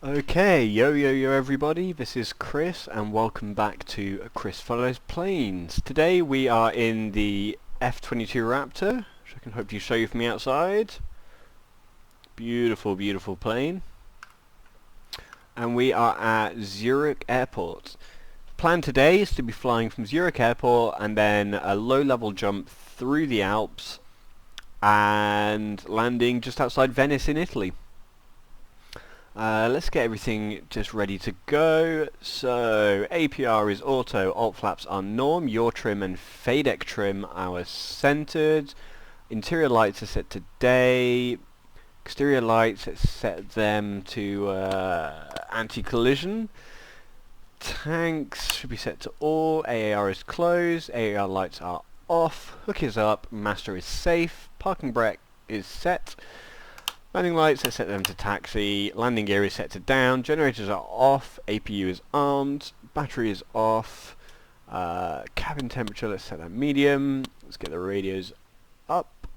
Okay, yo everybody, this is Chris and welcome back to Chris Follows Planes. Today we are in the F-22 Raptor, which I can hopefully show you from the outside. Beautiful, beautiful plane. And we are at Zurich Airport. Plan today is to be flying from Zurich Airport and then a low-level jump through the Alps and landing just outside Venice in Italy. Let's get everything just ready to go. So APR is auto, alt flaps are norm, yaw trim and FADEC trim are centered. Interior lights are set to day. Exterior lights, let's set them to anti-collision. Tanks should be set to all. AAR is closed. AAR lights are off. Hook is up. Master is safe. Parking brake is set. Landing lights, let's set them to taxi. Landing gear is set to down. Generators are off. APU is armed. Battery is off. Cabin temperature, let's set that medium. Let's get the radios up.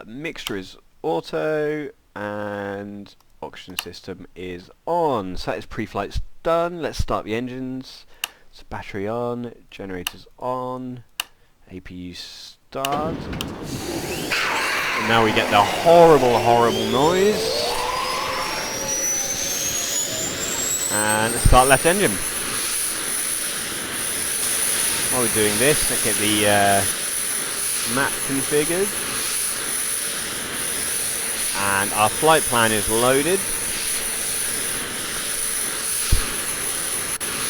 Mixture is auto. And oxygen system is on. So that is pre-flight's done. Let's start the engines. So battery on. Generators on. APU start. And now we get the horrible, horrible noise. And let's start left engine. While we're doing this, let's get the map configured. And our flight plan is loaded.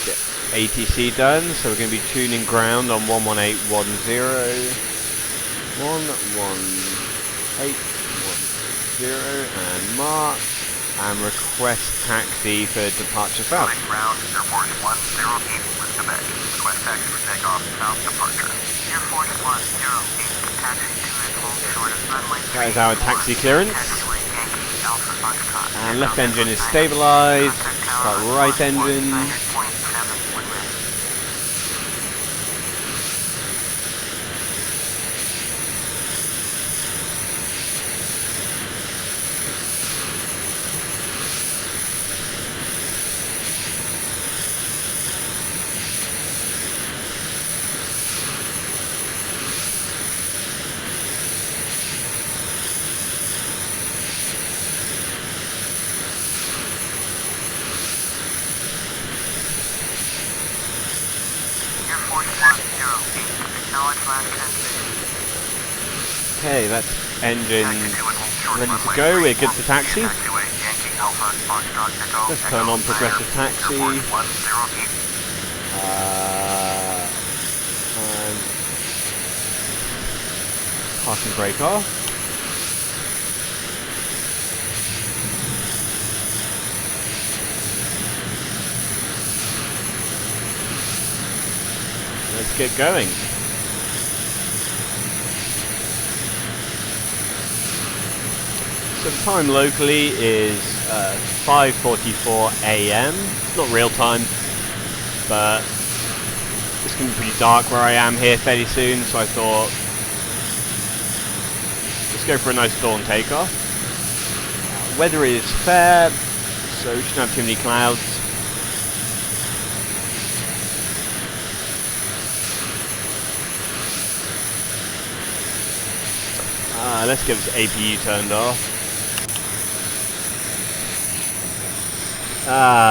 Get ATC done, so we're going to be tuning ground on 11810. 11810 and mark, and request taxi for departure south. Ground, Air Force 108 with Quebec. Request taxi for takeoff, south departure. Air Force 108, taxi to and hold short of runway 3. That is our taxi clearance. And left engine is stabilized. Start right engine. Okay, that's engine ready to go. We're good for taxi. Let's turn on progressive taxi. And parking brake off. Let's get going. So the time locally is 5:44 AM. It's not real time, but it's going to be pretty dark where I am here fairly soon, so I thought let's go for a nice dawn takeoff. Weather is fair, so we shouldn't have too many clouds. Let's get this APU turned off.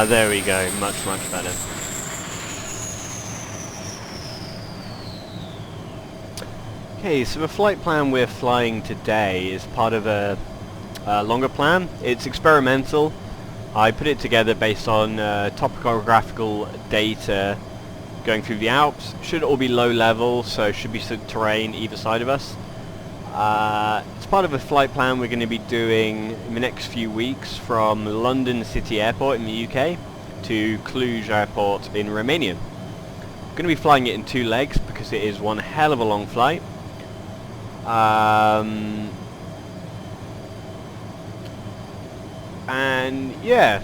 There we go. Much, much better. Okay, so the flight plan we're flying today is part of a longer plan. It's experimental. I put it together based on topographical data going through the Alps. Should all be low level, so should be some terrain either side of us. It's part of a flight plan we're going to be doing in the next few weeks from London City Airport in the UK to Cluj Airport in Romania. I'm going to be flying it in 2 legs because it is one hell of a long flight. And yeah,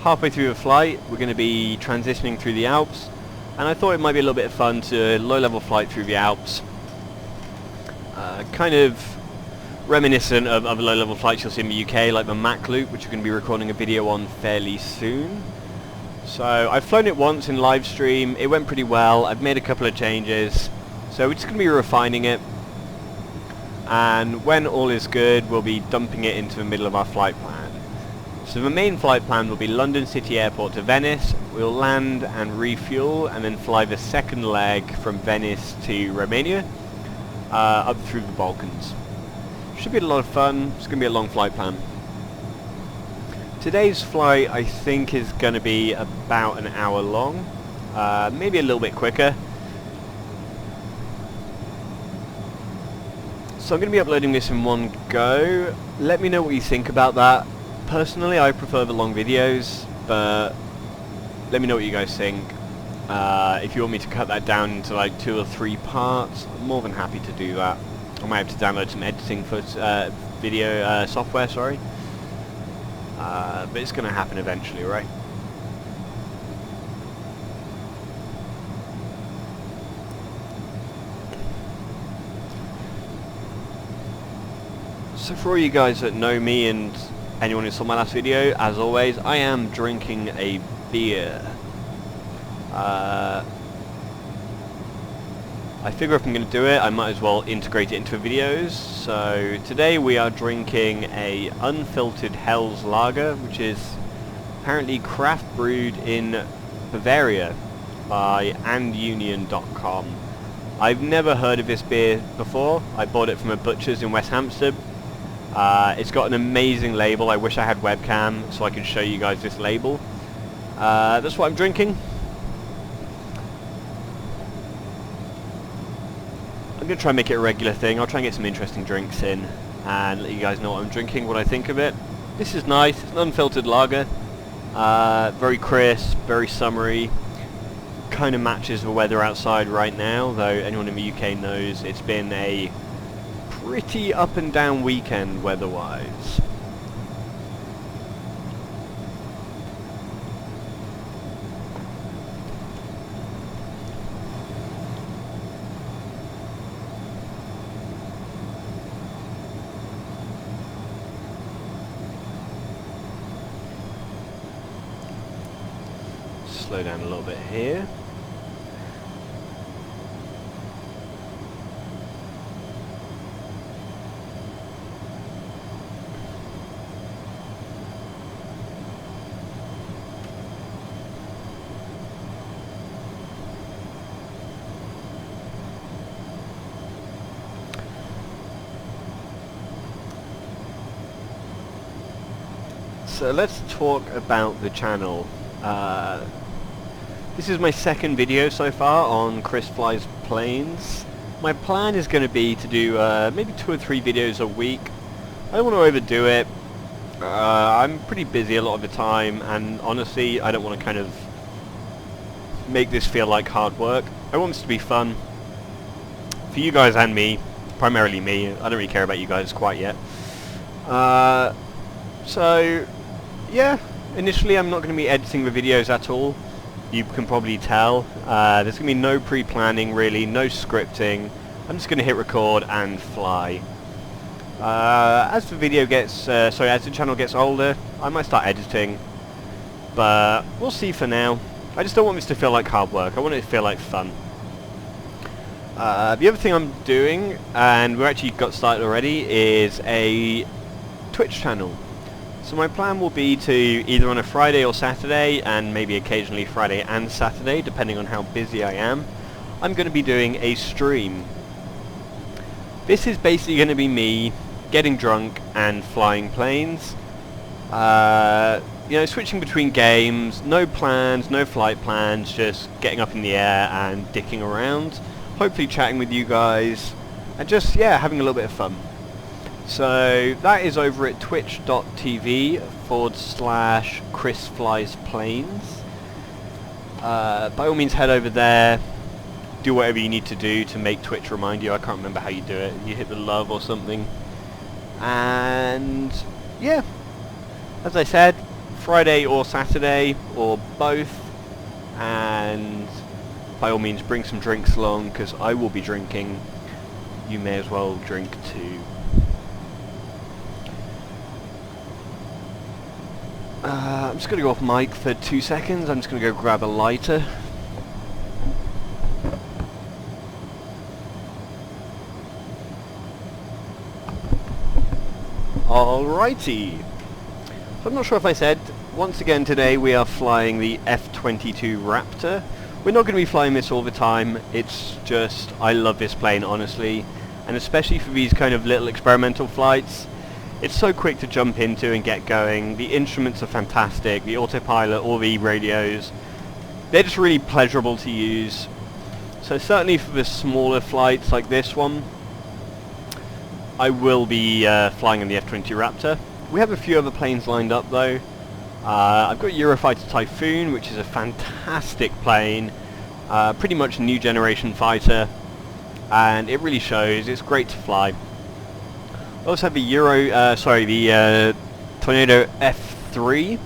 halfway through the flight we're going to be transitioning through the Alps, and I thought it might be a little bit of fun to low-level flight through the Alps. Kind of reminiscent of other low-level flights you'll see in the UK, like the Mac Loop, which we're going to be recording a video on fairly soon. So I've flown it once in live stream, it went pretty well, I've made a couple of changes, so we're just going to be refining it, and when all is good we'll be dumping it into the middle of our flight plan. So the main flight plan will be London City Airport to Venice. We'll land and refuel and then fly the second leg from Venice to Romania, up through the Balkans. Should be a lot of fun. It's going to be a long flight plan. Today's flight I think is going to be about an hour long, maybe a little bit quicker. So I'm going to be uploading this in one go. Let me know what you think about that. Personally, I prefer the long videos, but let me know what you guys think. If you want me to cut that down into like 2 or 3 parts, I'm more than happy to do that. I might have to download some editing for video software, sorry. But it's going to happen eventually, right? So for all you guys that know me and anyone who saw my last video, as always, I am drinking a beer. I figure if I'm going to do it, I might as well integrate it into videos. So today we are drinking a unfiltered Hell's Lager, which is apparently craft brewed in Bavaria by andunion.com. I've never heard of this beer before. I bought it from a butcher's in West Hampstead. It's got an amazing label. I wish I had webcam so I could show you guys this label. That's what I'm drinking. I'm going to try and make it a regular thing. I'll try and get some interesting drinks in and let you guys know what I'm drinking, what I think of it. This is nice. It's an unfiltered lager. Very crisp, very summery. Kind of matches the weather outside right now, though anyone in the UK knows it's been a pretty up and down weekend weather-wise. Slow down a little bit here. So let's talk about the channel. This is my second video so far on Chris Flies Planes. My plan is going to be to do maybe 2 or 3 videos a week. I don't want to overdo it. I'm pretty busy a lot of the time, and honestly I don't want to kind of make this feel like hard work. I want this to be fun for you guys and me, primarily me. I don't really care about you guys quite yet. So yeah, initially I'm not going to be editing the videos at all. You can probably tell. There's going to be no pre-planning really, no scripting. I'm just going to hit record and fly. As the video gets, as the channel gets older, I might start editing, but we'll see for now. I just don't want this to feel like hard work. I want it to feel like fun. The other thing I'm doing, and we actually got started already, is a Twitch channel. So my plan will be to either on a Friday or Saturday, and maybe occasionally Friday and Saturday, depending on how busy I am, I'm going to be doing a stream. This is basically going to be me getting drunk and flying planes. You know, switching between games, no plans, no flight plans, just getting up in the air and dicking around. Hopefully chatting with you guys, and just, yeah, having a little bit of fun. So that is over at twitch.tv/ChrisFliesPlanes. By all means head over there, do whatever you need to do to make Twitch remind you. I can't remember how you do it. You hit the love or something. And yeah, as I said, Friday or Saturday or both. And by all means bring some drinks along, because I will be drinking. You may as well drink too. I'm just going to go off mic for 2 seconds. I'm just going to go grab a lighter. Alrighty. So I'm not sure if I said, once again today we are flying the F-22 Raptor. We're not going to be flying this all the time. It's just, I love this plane honestly. And especially for these kind of little experimental flights. It's so quick to jump into and get going. The instruments are fantastic. The autopilot, all the radios. They're just really pleasurable to use. So certainly for the smaller flights like this one, I will be flying on the F-22 Raptor. We have a few other planes lined up though. I've got Eurofighter Typhoon, which is a fantastic plane. Pretty much a new generation fighter. And it really shows. It's great to fly. I also have the Tornado F3,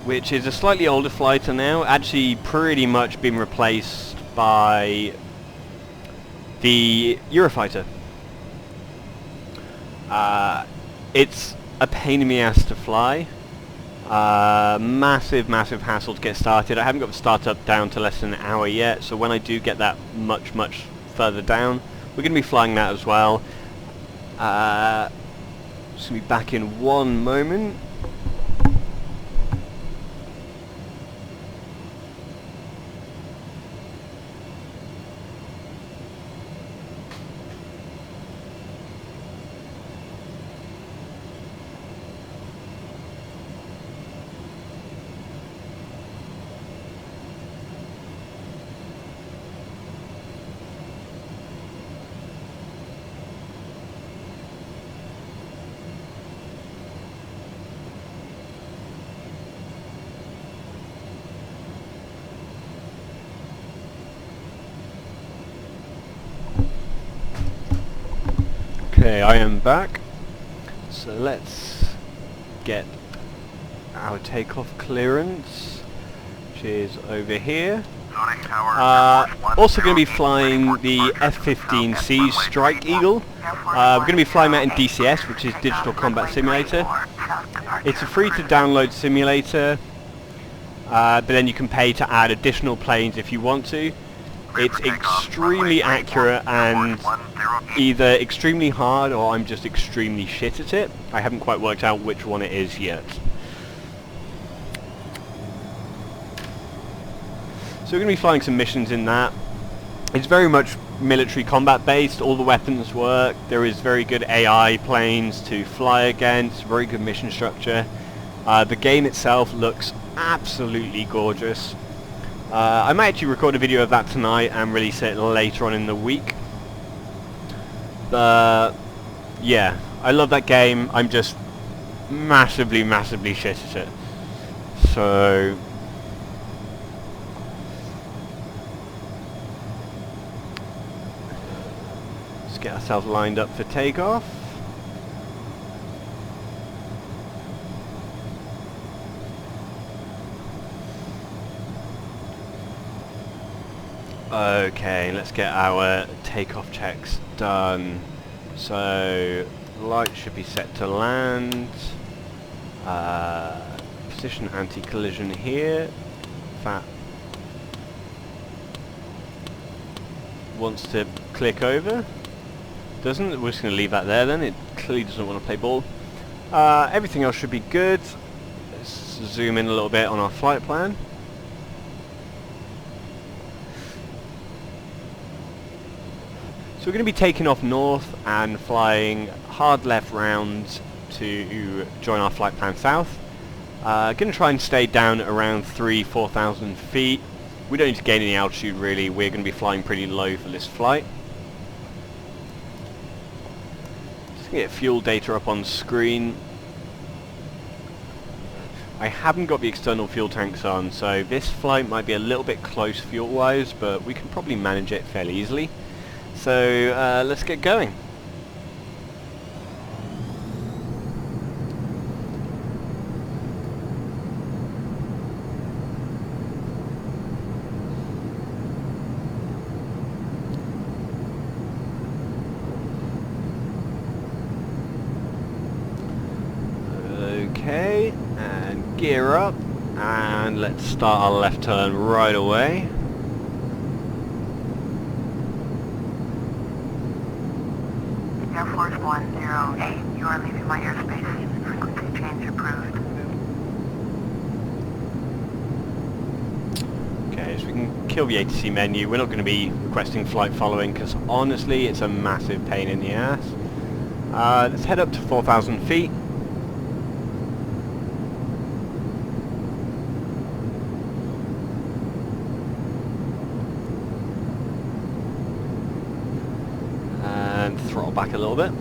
which is a slightly older fighter now, actually pretty much been replaced by the Eurofighter. It's a pain in the ass to fly. Massive hassle to get started. I haven't got the startup down to less than an hour yet, so when I do get that much further down, we're going to be flying that as well. Just going to be back in one moment. Okay, I am back. So let's get our takeoff clearance, which is over here. Also going to be flying the F-15C Strike Eagle. We're going to be flying that in DCS, which is Digital Combat Simulator. It's a free to download simulator, but then you can pay to add additional planes if you want to. It's extremely accurate and either extremely hard or I'm just extremely shit at it. I haven't quite worked out which one it is yet. So we're going to be flying some missions in that. It's very much military combat based, all the weapons work, there is very good AI planes to fly against, very good mission structure. The game itself looks absolutely gorgeous. I might actually record a video of that tonight and release it later on in the week. Yeah, I love that game. I'm just massively shit at it. So let's get ourselves lined up for takeoff. Okay, let's get our takeoff checks done. So, light should be set to land. Position anti-collision here. That wants to click over. Doesn't. We're just going to leave that there then. It clearly doesn't want to play ball. Everything else should be good. Let's zoom in a little bit on our flight plan. So we're going to be taking off north and flying hard left round to join our flight plan south. Going to try and stay down around 4,000 feet. We don't need to gain any altitude really, we're going to be flying pretty low for this flight. Just going to get fuel data up on screen. I haven't got the external fuel tanks on, so this flight might be a little bit close fuel wise, but we can probably manage it fairly easily. So let's get going. Okay, and gear up, and let's start our left turn right away. Air Force 108, you are leaving my airspace. Frequency change approved. Okay, so we can kill the ATC menu. We're not going to be requesting flight following because honestly it's a massive pain in the ass. Let's head up to 4,000 feet. And throttle back a little bit.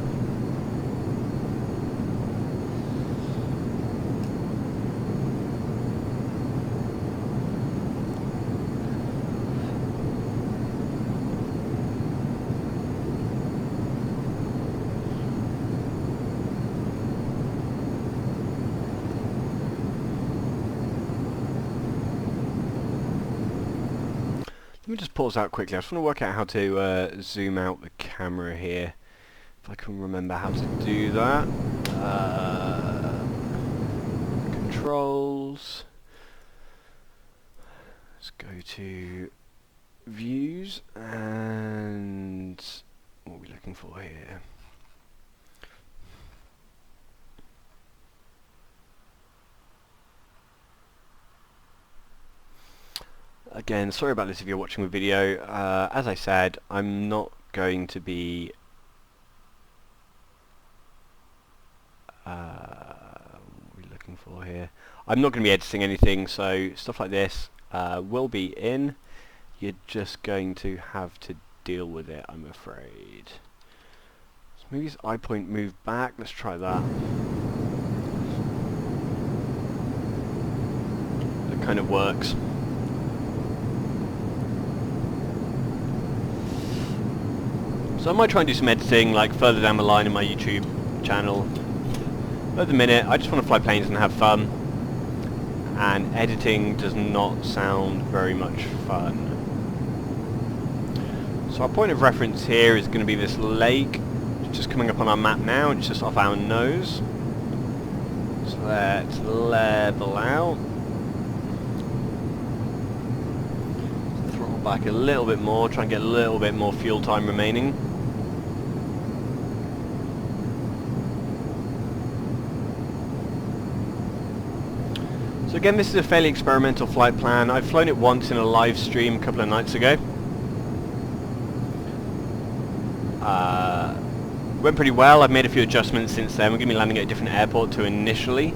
Let me just pause out quickly. I just want to work out how to zoom out the camera here. If I can remember how to do that. Controls. Let's go to views and what are we looking for here? Again, sorry about this if you're watching the video. As I said, I'm not going to be what are we looking for here? I'm not going to be editing anything, so stuff like this will be in. You're just going to have to deal with it, I'm afraid. Let's move his eye point move back. Let's try that. That kind of works. So I might try and do some editing like further down the line in my YouTube channel. But at the minute, I just want to fly planes and have fun. And editing does not sound very much fun. So our point of reference here is going to be this lake. It's just coming up on our map now. It's just off our nose. So let's level out. Throttle back a little bit more. Try and get a little bit more fuel time remaining. So again, this is a fairly experimental flight plan. I've flown it once in a live stream a couple of nights ago. Went pretty well. I've made a few adjustments since then. We're going to be landing at a different airport to initially.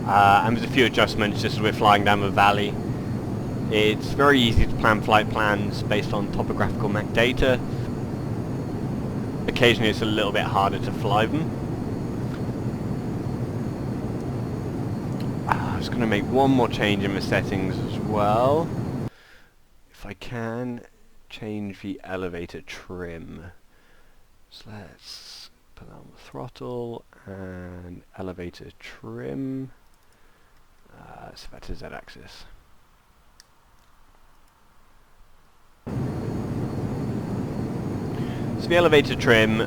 And there's a few adjustments just as we're flying down the valley. It's very easy to plan flight plans based on topographical map data. Occasionally it's a little bit harder to fly them. I'm just going to make one more change in the settings as well. If I can, change the elevator trim. So let's put that on the throttle and elevator trim. Set that to Z-axis. So the elevator trim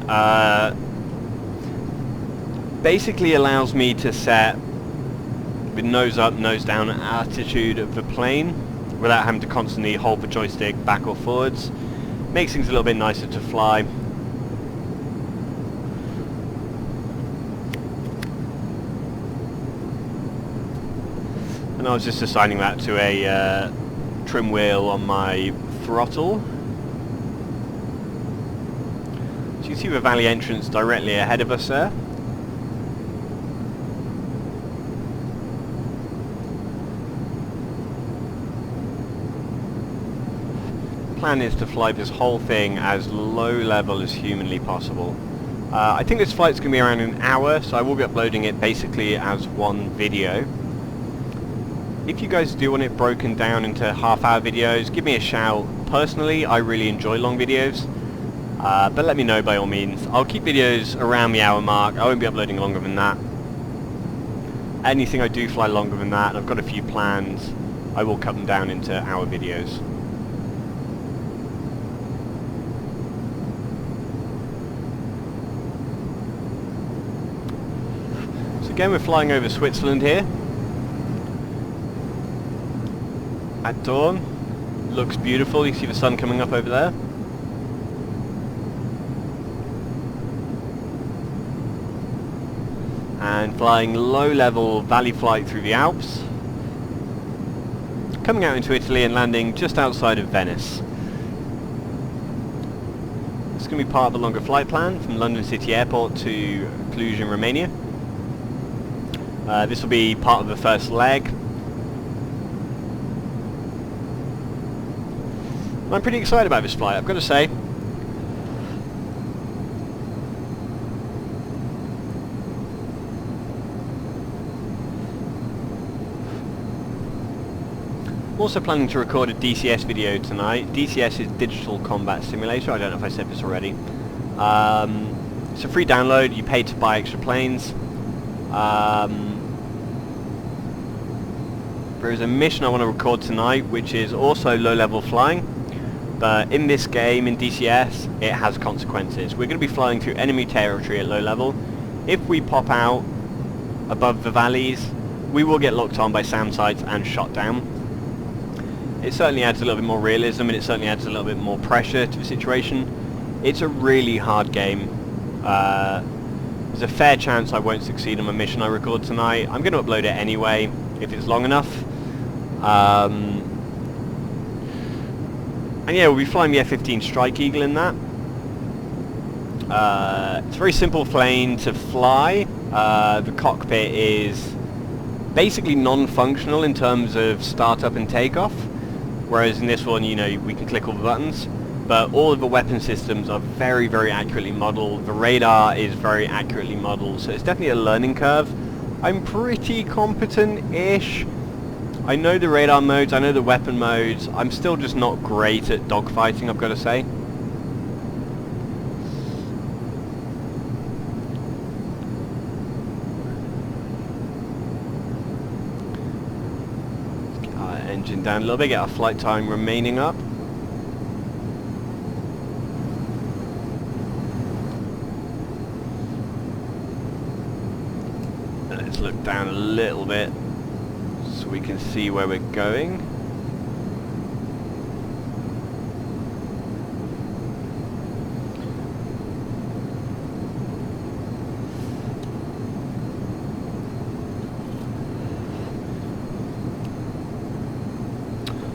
basically allows me to set the nose up, nose down attitude of the plane without having to constantly hold the joystick back or forwards. Makes things a little bit nicer to fly. And I was just assigning that to a trim wheel on my throttle. So you can see the valley entrance directly ahead of us there. Plan is to fly this whole thing as low level as humanly possible. I think this flight's going to be around an hour, so I will be uploading it basically as one video. If you guys do want it broken down into half-hour videos, give me a shout. Personally, I really enjoy long videos, but let me know by all means. I'll keep videos around the hour mark. I won't be uploading longer than that. Anything I do fly longer than that, I've got a few plans, I will cut them down into hour videos. again, we're flying over Switzerland here. At dawn. Looks beautiful. You see the sun coming up over there. And flying low-level valley flight through the Alps. Coming out into Italy and landing just outside of Venice. It's going to be part of a longer flight plan from London City Airport to Cluj in Romania. This will be part of the first leg. I'm pretty excited about this flight, I've got to say. I'm also planning to record a DCS video tonight. DCS is Digital Combat Simulator. I don't know if I said this already. It's a free download. You pay to buy extra planes. There is a mission I want to record tonight, which is also low-level flying. But in this game, in DCS, it has consequences. We're going to be flying through enemy territory at low level. If we pop out above the valleys, we will get locked on by SAM sites and shot down. It certainly adds a little bit more realism, and it certainly adds a little bit more pressure to the situation. It's a really hard game. There's a fair chance I won't succeed on my mission I record tonight. I'm going to upload it anyway, if it's long enough. And yeah, we'll be flying the F-15 Strike Eagle in that. It's a very simple plane to fly. The cockpit is basically non-functional in terms of startup and takeoff, whereas in this one, you know, we can click all the buttons. But all of the weapon systems are very, very accurately modeled. The radar is very accurately modeled, so it's definitely a learning curve. I'm pretty competent-ish. I know the radar modes, I know the weapon modes. I'm still just not great at dogfighting, I've got to say. Let's get our engine down a little bit, get our flight time remaining up. Let's look down a little bit so we can see where we're going.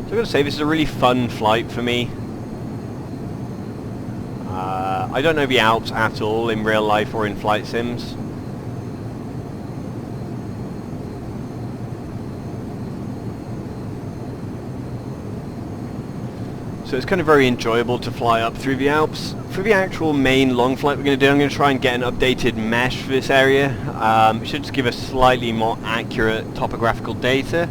So I've got to say, this is a really fun flight for me. I don't know the Alps at all in real life or in flight sims. So it's kind of very enjoyable to fly up through the Alps. For the actual main long flight we're going to do, I'm going to try and get an updated mesh for this area. It should just give us slightly more accurate topographical data.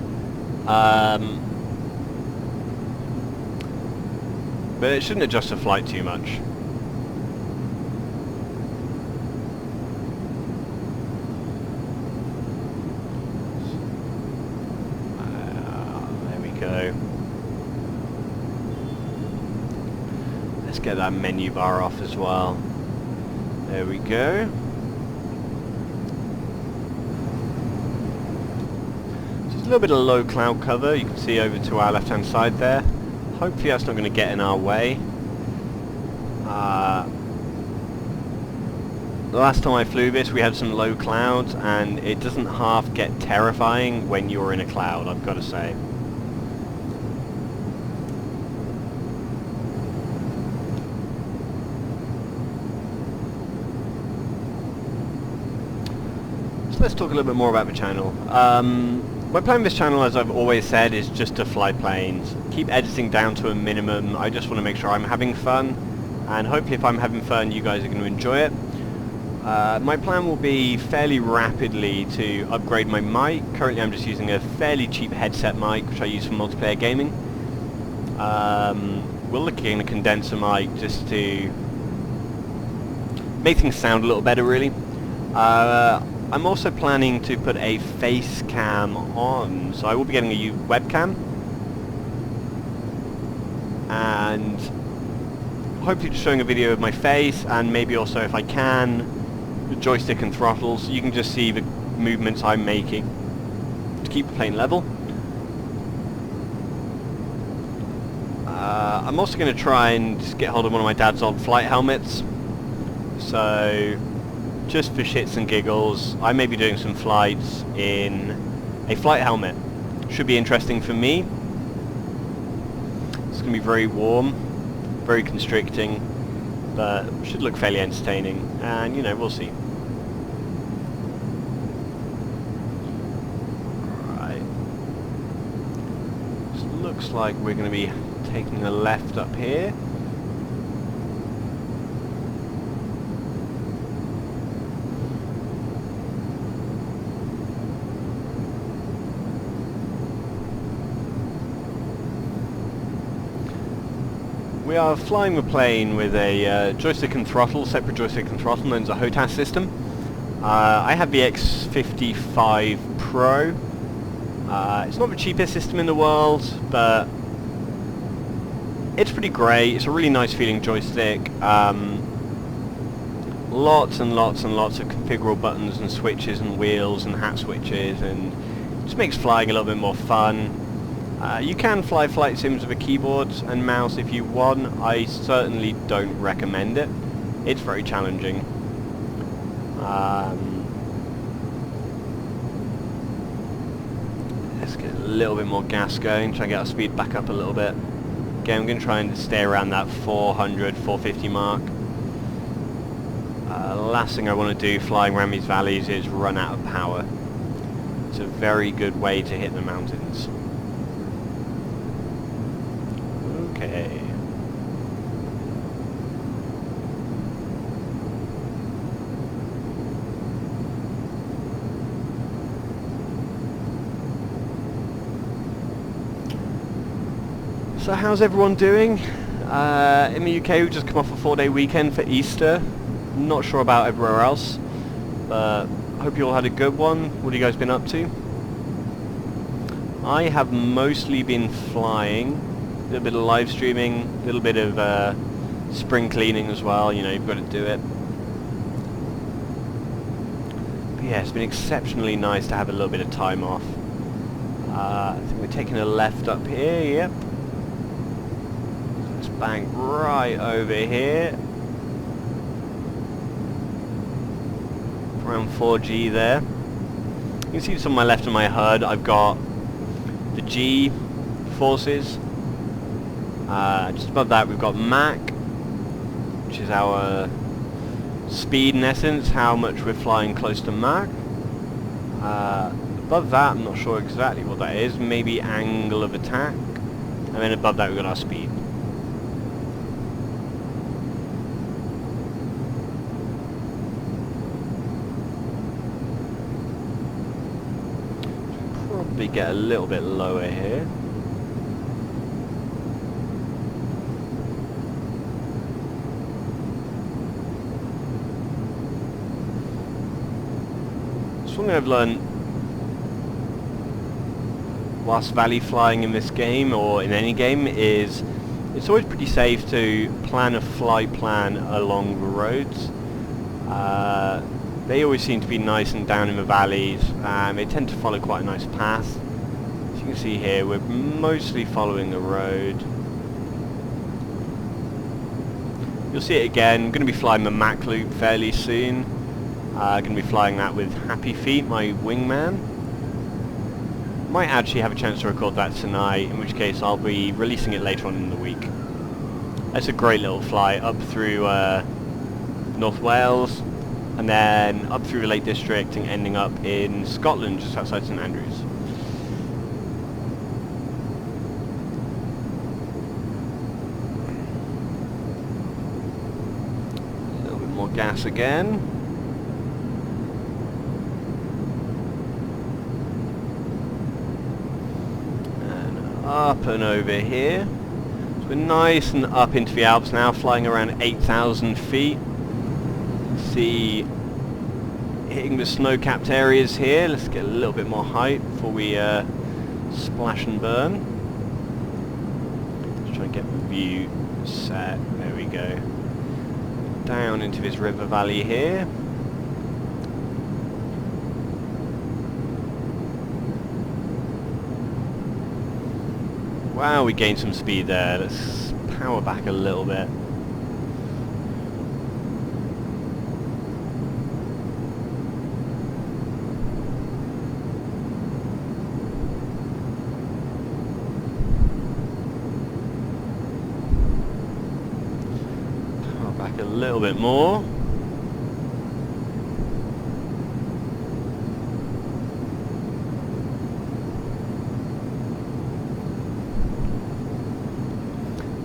But it shouldn't adjust the flight too much. There we go. Let's get that menu bar off as well. There we go. Just a little bit of low cloud cover. You can see over to our left hand side there. Hopefully that's not going to get in our way. The last time I flew this, we had some low clouds, and it doesn't half get terrifying when you're in a cloud, I've got to say. Let's talk a little bit more about the channel. My plan with this channel, as I've always said, is just to fly planes. Keep editing down to a minimum. I just want to make sure I'm having fun, and hopefully if I'm having fun, you guys are going to enjoy it. My plan will be fairly rapidly to upgrade my mic. Currently I'm just using a fairly cheap headset mic, which I use for multiplayer gaming. We're looking at a condenser mic just to make things sound a little better, really. I'm also planning to put a face cam on, so I will be getting a webcam, and hopefully just showing a video of my face, and maybe also, if I can, the joystick and throttle, so you can just see movements I'm making to keep the plane level. I'm also going to try and just get hold of one of my dad's old flight helmets. So, just for shits and giggles, I may be doing some flights in a flight helmet. Should be interesting for me. It's going to be very warm, very constricting, but should look fairly entertaining, and you know, we'll see. Right. So looks like we're going to be taking a left up here. We are flying the plane with a joystick and throttle, separate joystick and throttle, known as a HOTAS system. I have the X-55 Pro. It's not the cheapest system in the world, but it's pretty great. It's a really nice feeling joystick. Lots and lots and lots of configurable buttons and switches and wheels and hat switches, and it just makes flying a little bit more fun. You can fly flight sims with a keyboard and mouse if you want. I certainly don't recommend it. It's very challenging. Let's get a little bit more gas going, try and get our speed back up a little bit. Again, I'm going to try and stay around that 400, 450 mark. Last thing I want to do flying around these valleys is run out of power. It's a very good way to hit the mountains. Okay. So how's everyone doing? In the UK, we've just come off a 4-day weekend for Easter. Not sure about everywhere else, but hope you all had a good one. What have you guys been up to? I have mostly been flying, a little bit of live streaming, a little bit of spring cleaning as well, you know, you've got to do it. But yeah, it's been exceptionally nice to have a little bit of time off. I think we're taking a left up here, yep. Let's bank right over here. Around 4G there. You can see to my left of my HUD I've got the G forces. Just above that we've got Mach, which is our speed in essence, how much we're flying close to Mach. Above that I'm not sure exactly what that is, maybe angle of attack. And then above that we've got our speed. Probably get a little bit lower here. Something I've learned whilst valley flying in this game, or in any game, is it's always pretty safe to plan a flight plan along the roads. They always seem to be nice and down in the valleys, and they tend to follow quite a nice path. As you can see here, we're mostly following the road. You'll see it again. I'm going to be flying the Mach loop fairly soon. Going to be flying that with Happy Feet, my wingman. Might actually have a chance to record that tonight, in which case I'll be releasing it later on in the week. It's a great little flight up through North Wales, and then up through the Lake District and ending up in Scotland, just outside St Andrews. A little bit more gas again. And up and over here. So we're nice and up into the Alps now, flying around 8,000 feet. See, hitting the snow-capped areas here. Let's get a little bit more height before we splash and burn. Let's try and get the view set. There we go. Down into this river valley here. Wow, we gained some speed there. Let's power back a little bit. Power back a little bit more.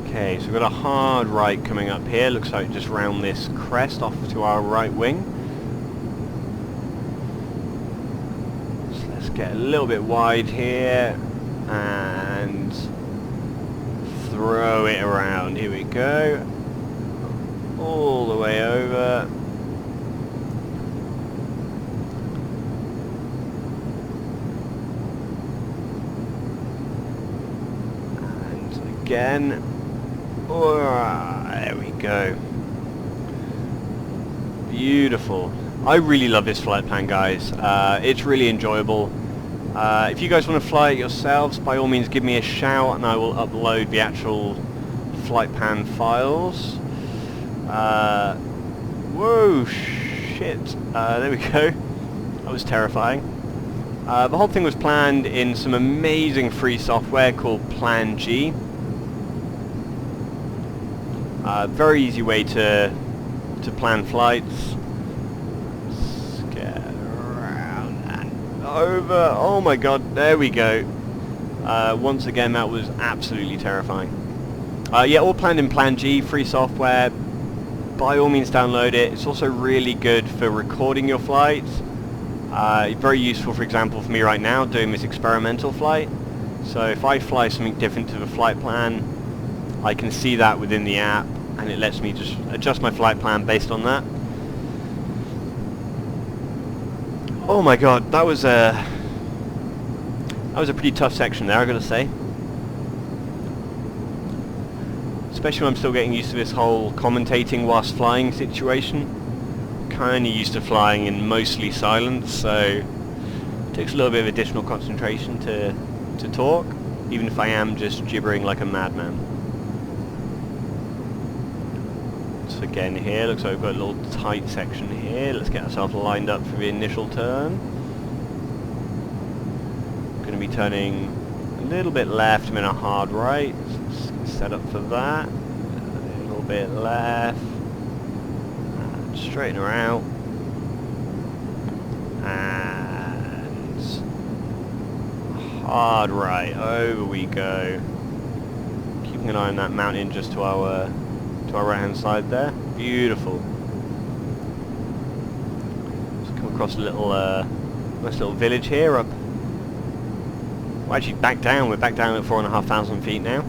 Okay, so we've got a hard right coming up here. Looks like just round this crest off to our right wing. So let's get a little bit wide here and throw it around. Here we go. All the way over. And again. Oh, there we go. Beautiful. I really love this flight plan, guys. It's really enjoyable. If you guys want to fly it yourselves, by all means give me a shout and I will upload the actual flight plan files. Whoa, shit. There we go. That was terrifying. The whole thing was planned in some amazing free software called Plan G. Very easy way to plan flights. Let's get around and over. Oh my god, there we go. Once again, that was absolutely terrifying. Yeah, all planned in Plan G, free software. By all means download it. It's also really good for recording your flights. Very useful, for example, for me right now doing this experimental flight. So if I fly something different to the flight plan, I can see that within the app, and it lets me just adjust my flight plan based on that. Oh my god, that was a pretty tough section there, I gotta say. Especially when I'm still getting used to this whole commentating whilst flying situation. Kinda used to flying in mostly silence, so it takes a little bit of additional concentration to talk, even if I am just gibbering like a madman. So again here, looks like we've got a little tight section here. Let's get ourselves lined up for the initial turn. Going to be turning a little bit left and then a hard right. So let's get set up for that. A little bit left. And straighten her out. And hard right. Over we go. Keeping an eye on that mountain just to our right hand side there. Beautiful. Just come across a little nice little village here up. Well, actually back down. We're back down at 4,500 feet now.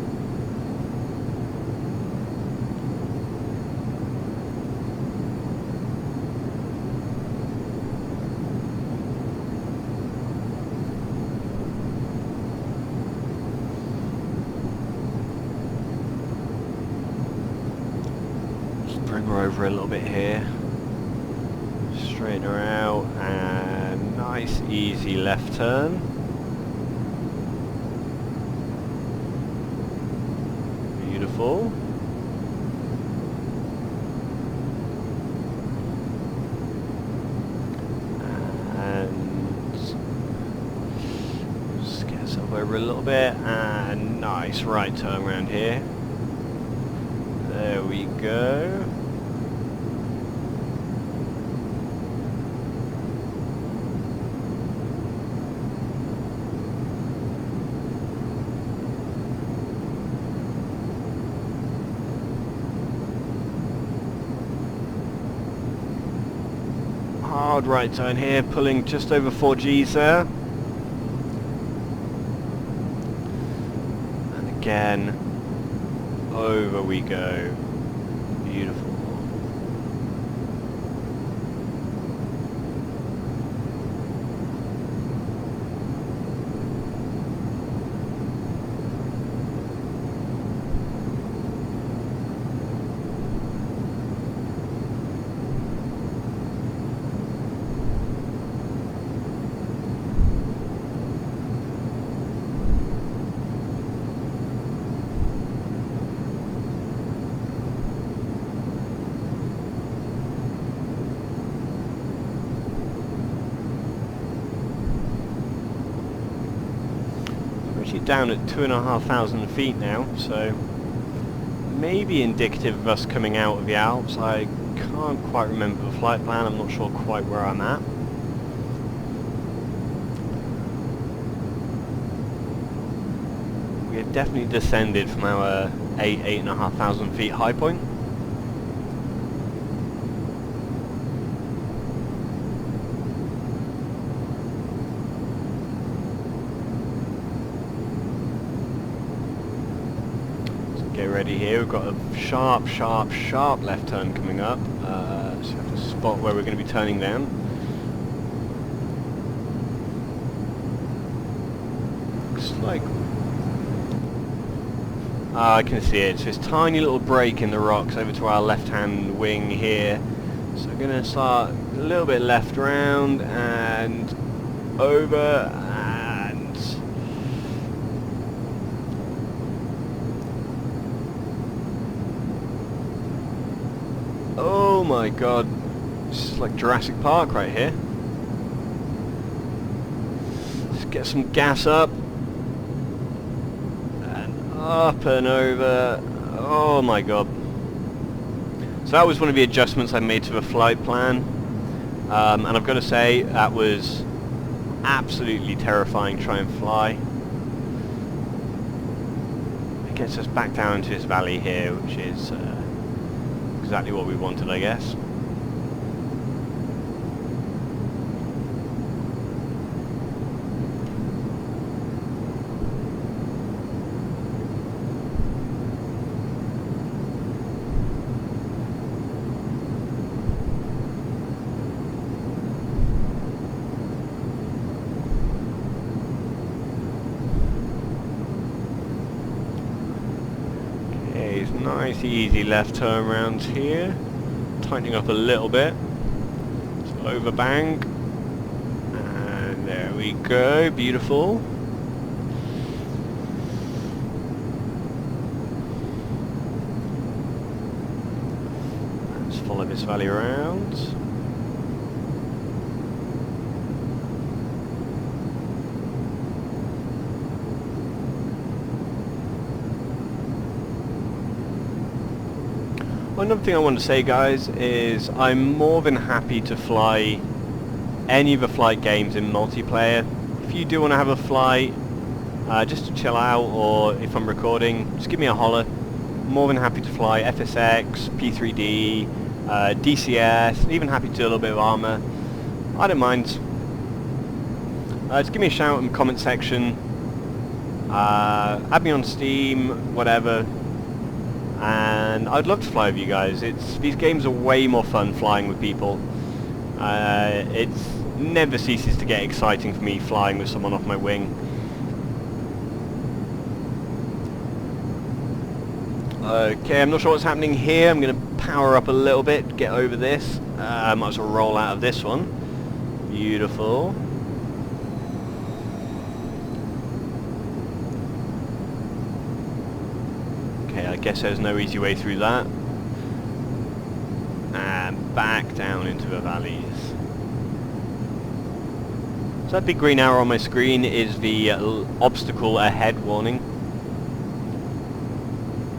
Bring her over a little bit here, straighten her out, and nice easy left turn. Beautiful. And just get herself over a little bit, and nice right turn around here. There we go. Hard right turn here, pulling just over 4 Gs there. And again, over we go. Beautiful. actually down at 2,500 feet now, so maybe indicative of us coming out of the Alps. I can't quite remember the flight plan, I'm not sure quite where I'm at. We have definitely descended from our 8,500 feet high point. Get ready here, we've got a sharp left turn coming up, so we have to spot where we're going to be turning down. Looks like... I can see it, so this tiny little break in the rocks over to our left hand wing here. So we're going to start a little bit left round and over. Oh my god, this is like Jurassic Park right here. Let's get some gas up. And up and over. Oh my god. So that was one of the adjustments I made to the flight plan. And I've got to say, that was absolutely terrifying to try and fly. It gets us back down into this valley here, which is... exactly what we wanted, I guess. Nice easy left turn round here, tightening up a little bit, so over bank, and there we go, beautiful. Let's follow this valley around. Another thing I want to say, guys, is I'm more than happy to fly any of the flight games in multiplayer. If you do want to have a flight just to chill out, or if I'm recording, just give me a holler. More than happy to fly FSX, P3D, DCS, even happy to do a little bit of armor. I don't mind. Just give me a shout in the comment section. Add me on Steam, whatever. And I'd love to fly with you guys. These games are way more fun flying with people. It never ceases to get exciting for me flying with someone off my wing. Okay, I'm not sure what's happening here. I'm going to power up a little bit, get over this. Might as well roll out of this one. Beautiful. I guess there's no easy way through that. And back down into the valleys. So that big green arrow on my screen is the obstacle ahead warning.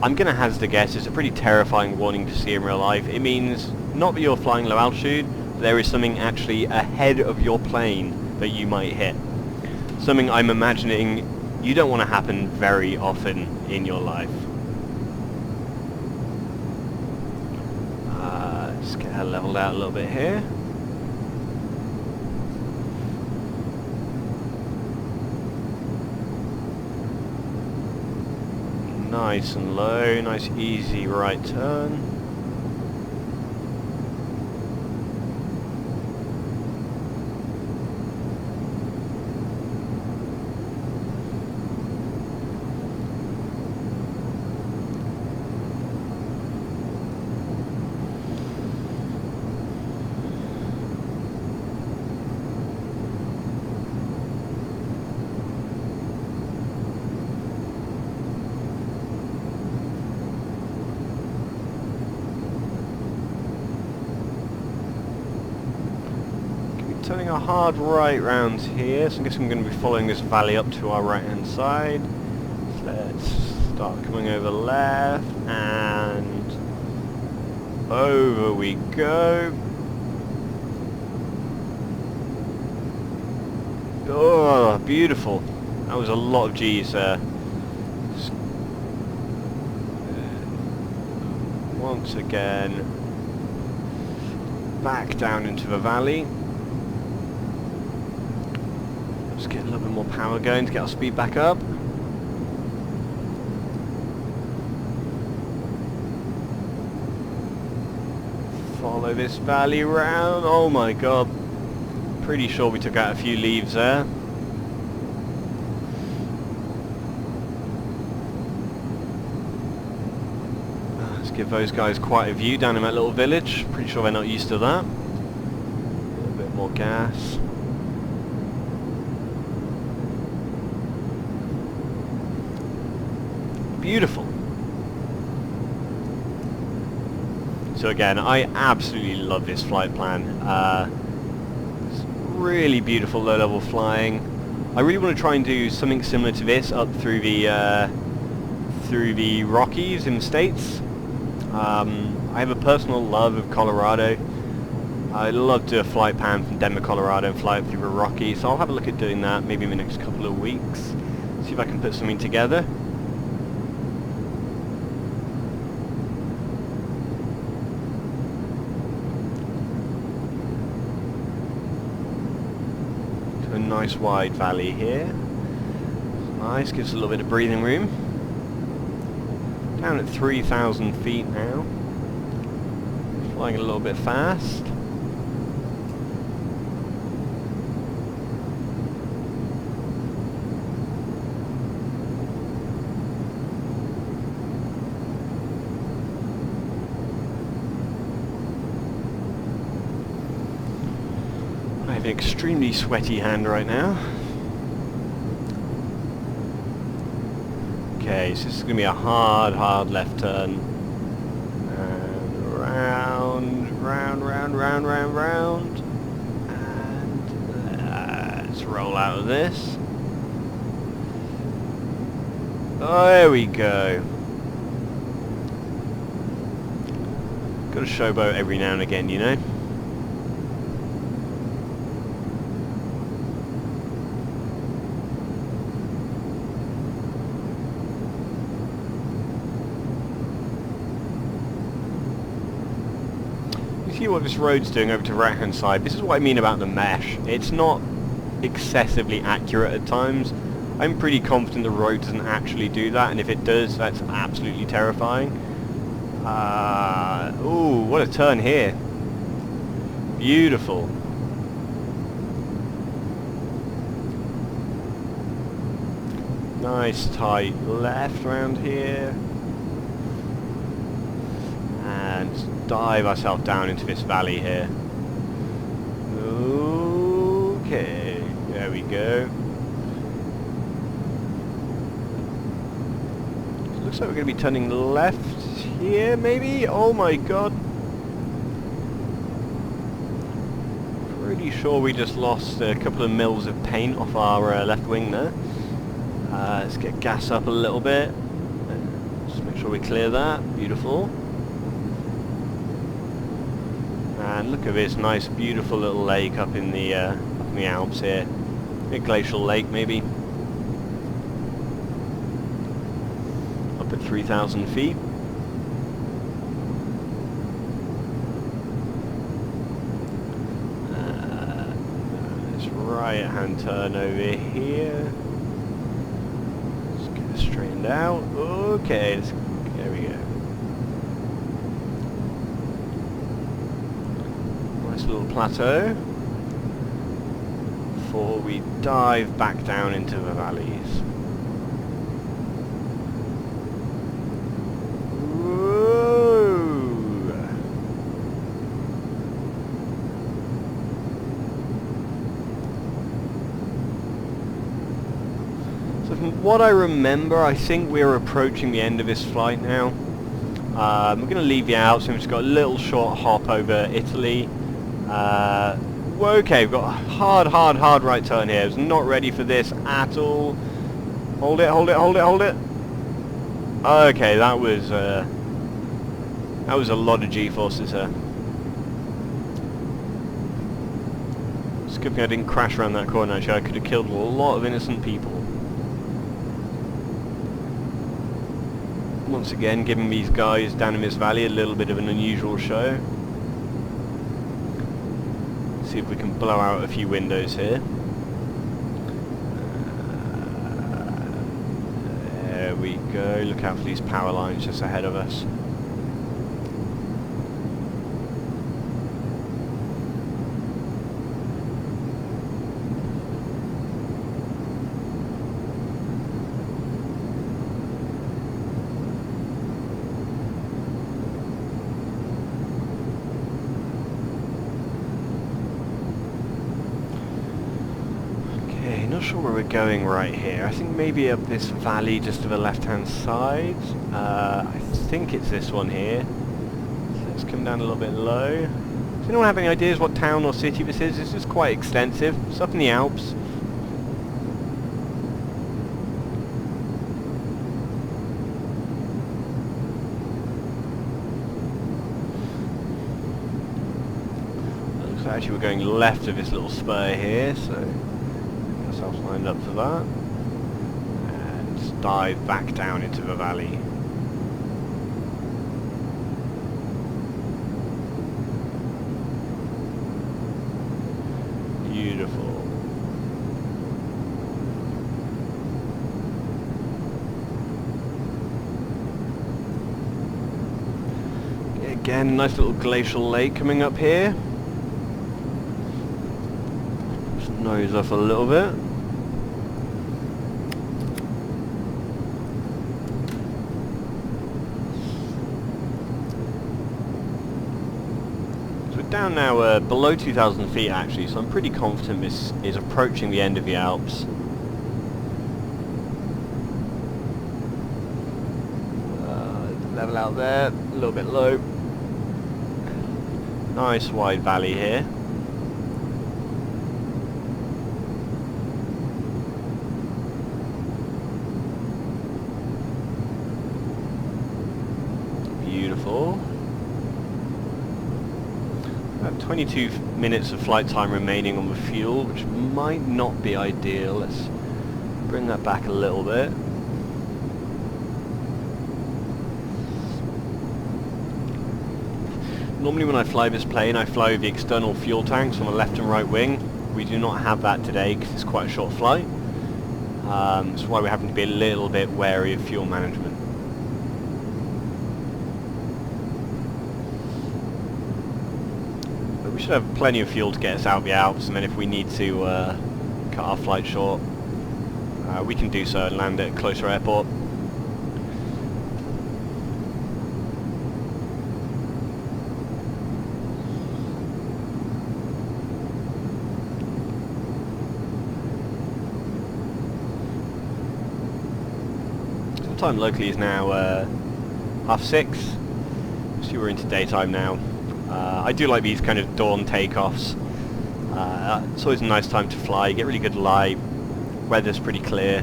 I'm going to hazard a guess, it's a pretty terrifying warning to see in real life. It means not that you're flying low altitude, but there is something actually ahead of your plane that you might hit. Something I'm imagining you don't want to happen very often in your life. Let's get her leveled out a little bit here. Nice and low, nice easy right turn. turning a hard right round here, so I guess I'm going to be following this valley up to our right hand side. So let's start coming over left, and over we go. Oh, beautiful. That was a lot of G's there. Once again, back down into the valley. Let's get a little bit more power going to get our speed back up. Follow this valley round. Oh my god. Pretty sure we took out a few leaves there. Let's give those guys quite a view down in that little village. Pretty sure they're not used to that. A little bit more gas. Beautiful. So again, I absolutely love this flight plan. It's really beautiful low-level flying. I really want to try and do something similar to this up through the Rockies in the States. I have a personal love of Colorado. I'd love to do a flight plan from Denver, Colorado and fly up through the Rockies. So I'll have a look at doing that maybe in the next couple of weeks. See if I can put something together. A nice wide valley here. Nice, gives a little bit of breathing room. Down at 3,000 feet now. Flying a little bit fast. I have an extremely sweaty hand right now. Okay, so this is going to be a hard left turn. And round. And let's roll out of this. Oh, there we go. Got to showboat every now and again, you know. See what this road's doing over to the right hand side. This is what I mean about the mesh. It's not excessively accurate at times. I'm pretty confident the road doesn't actually do that, and if it does, that's absolutely terrifying. Ooh, what a turn here. Beautiful. Nice tight left around here. And dive ourselves down into this valley here. Okay, there we go. So looks like we're going to be turning left here, maybe? Oh my god. Pretty sure we just lost a couple of mils of paint off our left wing there. Let's get gas up a little bit. Just make sure we clear that. Beautiful. And look at this nice, beautiful little lake up in the Alps here. A glacial lake, maybe. Up at 3,000 feet. This right-hand turn over here. Let's get it straightened out. Okay, there we go. Little plateau before we dive back down into the valleys. Whoa. So from what I remember, I think we're approaching the end of this flight now. We're going to leave the Alps, and we've just got a little short hop over Italy. Okay, we've got a hard right turn here. I was not ready for this at all. Hold it, hold it, hold it, hold it. Okay, that was a lot of G-forces here. It's a good thing I didn't crash around that corner, actually. I could have killed a lot of innocent people. Once again, giving these guys down in this valley a little bit of an unusual show. See if we can blow out a few windows here. There we go. Look out for these power lines just ahead of us. Not sure where we're going right here. I think maybe up this valley just to the left-hand side. I think it's this one here. So let's come down a little bit low. Does anyone have any ideas what town or city this is? It's just quite extensive. It's up in the Alps. Looks like actually we're going left of this little spur here, so ourselves lined up for that, and dive back down into the valley. Beautiful. Again, nice little glacial lake coming up here. Just nose off a little bit. Down now below 2,000 feet actually, so I'm pretty confident this is approaching the end of the Alps. Level out there, a little bit low. Nice wide valley here. Beautiful. 22 minutes of flight time remaining on the fuel, which might not be ideal. Let's bring that back a little bit. Normally when I fly this plane, I fly with the external fuel tanks on the left and right wing. We do not have that today because it's quite a short flight. That's why we happen to be a little bit wary of fuel management. We should have plenty of fuel to get us out of the Alps, and then if we need to cut our flight short, we can do so and land at a closer airport. So the time locally is now 6:30, so we're into daytime now. I do like these kind of dawn takeoffs. It's always a nice time to fly. You get really good light. Weather's pretty clear.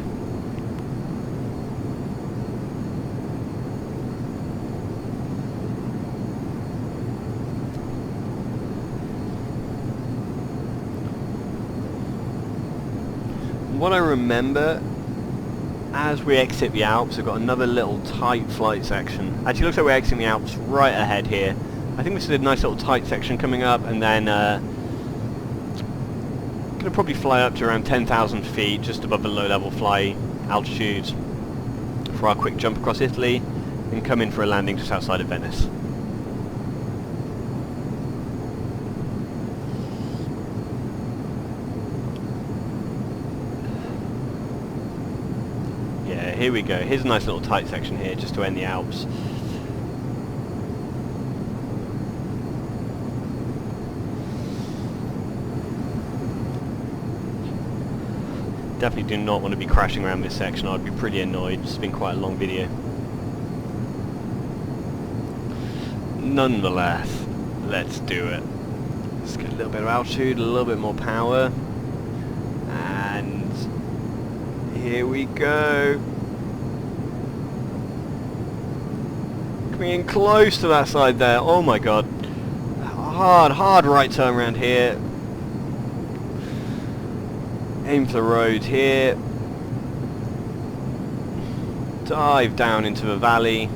What I remember, as we exit the Alps, we've got another little tight flight section. Actually, looks like we're exiting the Alps right ahead here. I think this is a nice little tight section coming up, and then going to probably fly up to around 10,000 feet, just above the low-level fly altitudes, for our quick jump across Italy, and come in for a landing just outside of Venice. Yeah, here we go. Here's a nice little tight section here, just to end the Alps. Definitely do not want to be crashing around this section. I'd be pretty annoyed. It's been quite a long video. Nonetheless, let's do it. Let's get a little bit of altitude, a little bit more power, and here we go. Coming in close to that side there. Oh my god. Hard right turn around here. Aim for the road here. Dive down into the valley.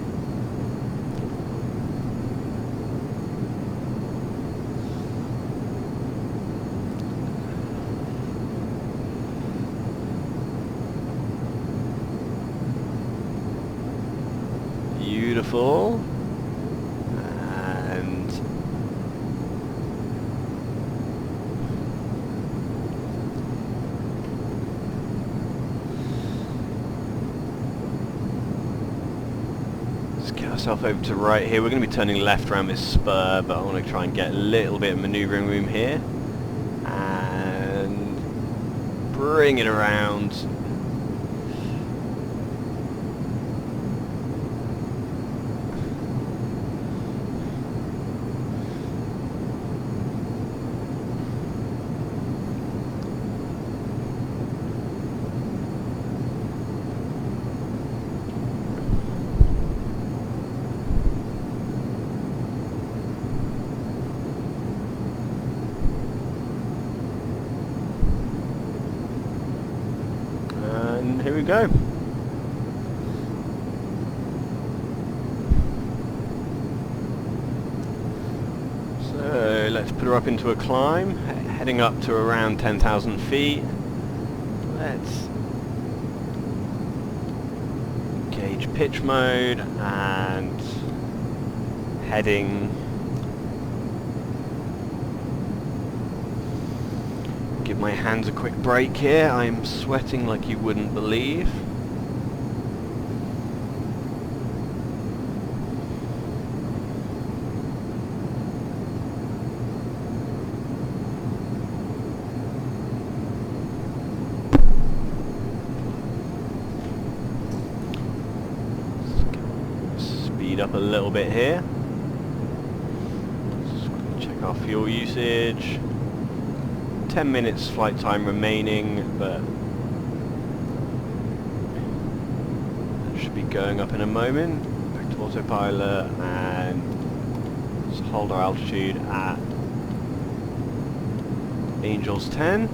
Beautiful. And let's get ourselves over to right here. We're going to be turning left around this spur, but I want to try and get a little bit of maneuvering room here and bring it around. And here we go. So let's put her up into a climb, heading up to around 10,000 feet. Let's gauge pitch mode and heading. Give my hands a quick break here. I'm sweating like you wouldn't believe. Speed up a little bit here. Just check our fuel usage. 10 minutes flight time remaining, but that should be going up in a moment. Back to autopilot and just hold our altitude at Angels 10.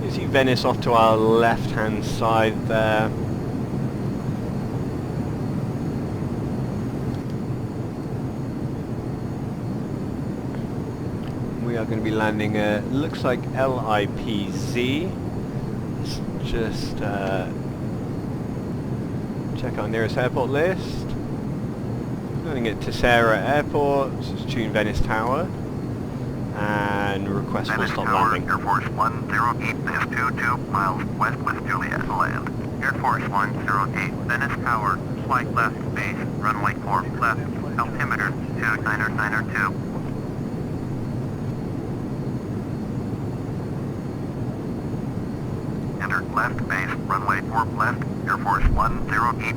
See Venice off to our left hand side there. We are going to be landing at, looks like LIPZ. Let's just check our nearest airport list. Landing at Tessera Airport. Let's just tune Venice Tower and request full stop landing. Air Force 108 is 22 miles west with Juliet land. Air Force 108, Venice Tower, flight left base, runway 4 left, altimeter 2992. Enter left base, runway 4 left, Air Force 108.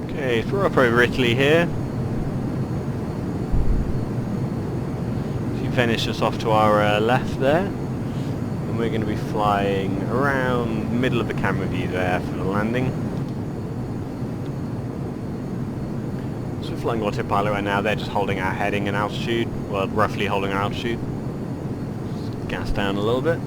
Okay, so we're up over Italy here. See Venice just off to our left there. And we're going to be flying around the middle of the camera view there for the landing. So we're flying autopilot right now. They're just holding our heading and altitude. Well, roughly holding our altitude. Just gas down a little bit.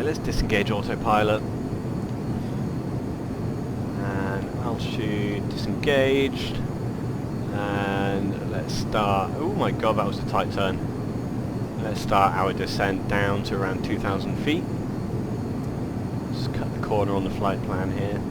Let's disengage autopilot and altitude disengaged, and let's start. Oh my god, that was a tight turn. Let's start our descent down to around 2,000 feet. Just cut the corner on the flight plan here.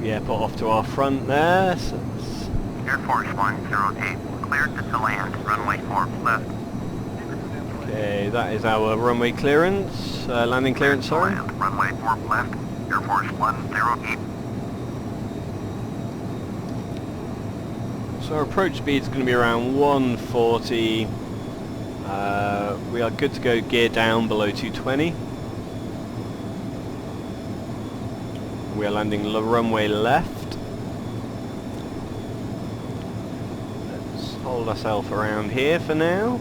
The airport off to our front there. So Air Force 108, cleared to land, runway 4 left. okay, that is our runway clearance, landing clearance, sorry. Land, runway 4 left, Air Force 108. So our approach speed is going to be around 140. We are good to go gear down below 220. We are landing the runway left. Let's hold ourselves around here for now.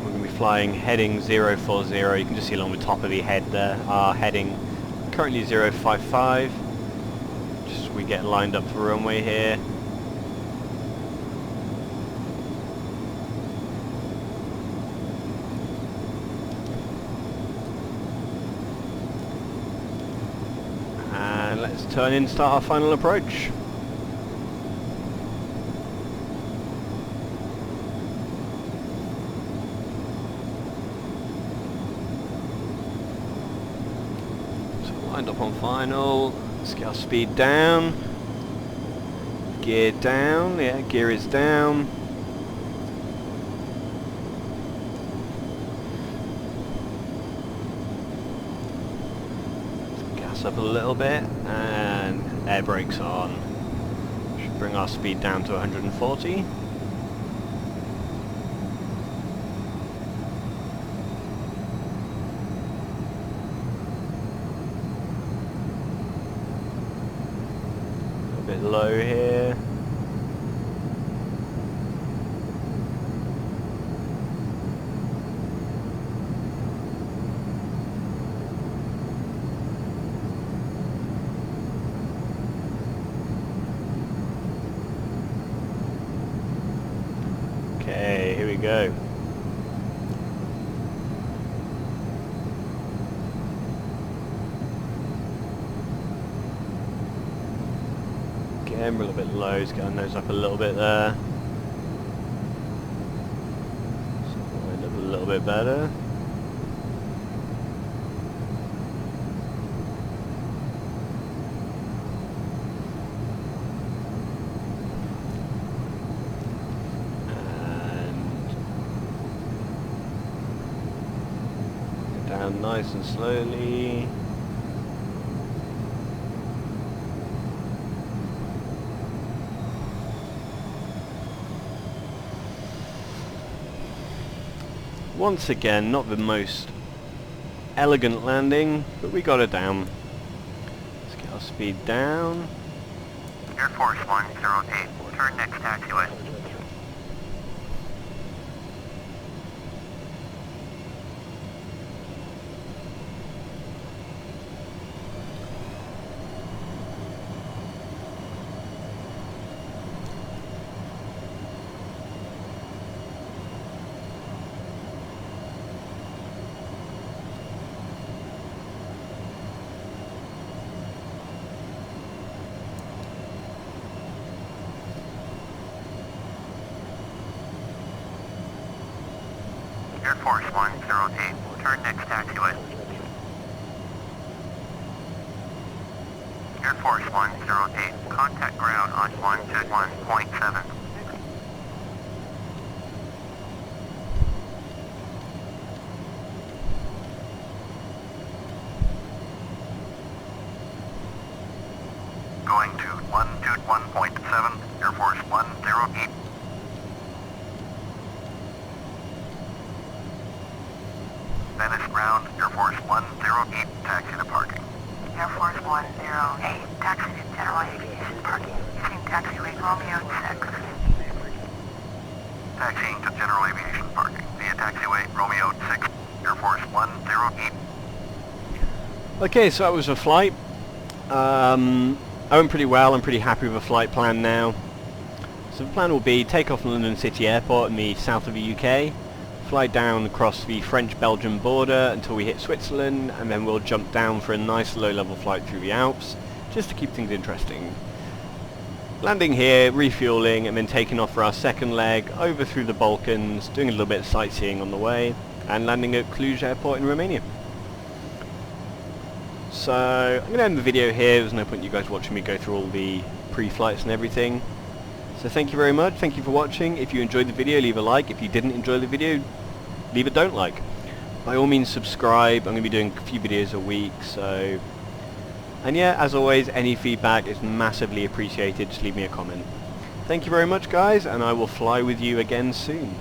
We're going to be flying heading 040. You can just see along the top of the head there, our heading currently 055. Just as we get lined up for runway here. Let's turn in, start our final approach. So lined up on final, let's get our speed down. Gear down, yeah, gear is down. Up a little bit and air brakes on. Should bring our speed down to 140. A bit low here. Okay, here we go. Again, we're a little bit low, let's get our nose up a little bit there. So wind up a little bit better. Down nice and slowly. Once again, not the most elegant landing, but we got it down. Let's get our speed down. Air Force 108, turn next taxiway. Air Force 108, turn next taxiway. Air Force 108, contact ground on 121.7. Going to 121.7, Air Force 108. Venice ground, Air Force 108, taxi to parking. Air Force 108, taxi to general aviation parking, using taxiway Romeo 6. Taxiing to general aviation parking via taxiway Romeo 6, Air Force 108. Okay, so that was a flight. I went pretty well. I'm pretty happy with the flight plan now. So the plan will be take off from London City Airport in the south of the UK, fly down across the French-Belgian border until we hit Switzerland, and then we'll jump down for a nice low-level flight through the Alps, just to keep things interesting. Landing here, refueling, and then taking off for our second leg, over through the Balkans, doing a little bit of sightseeing on the way, and landing at Cluj Airport in Romania. So, I'm going to end the video here. There's no point you guys watching me go through all the pre-flights and everything. So thank you very much, thank you for watching. If you enjoyed the video, leave a like. If you didn't enjoy the video, leave a don't like. By all means subscribe, I'm going to be doing a few videos a week, so... And yeah, as always, any feedback is massively appreciated, just leave me a comment. Thank you very much guys, and I will fly with you again soon.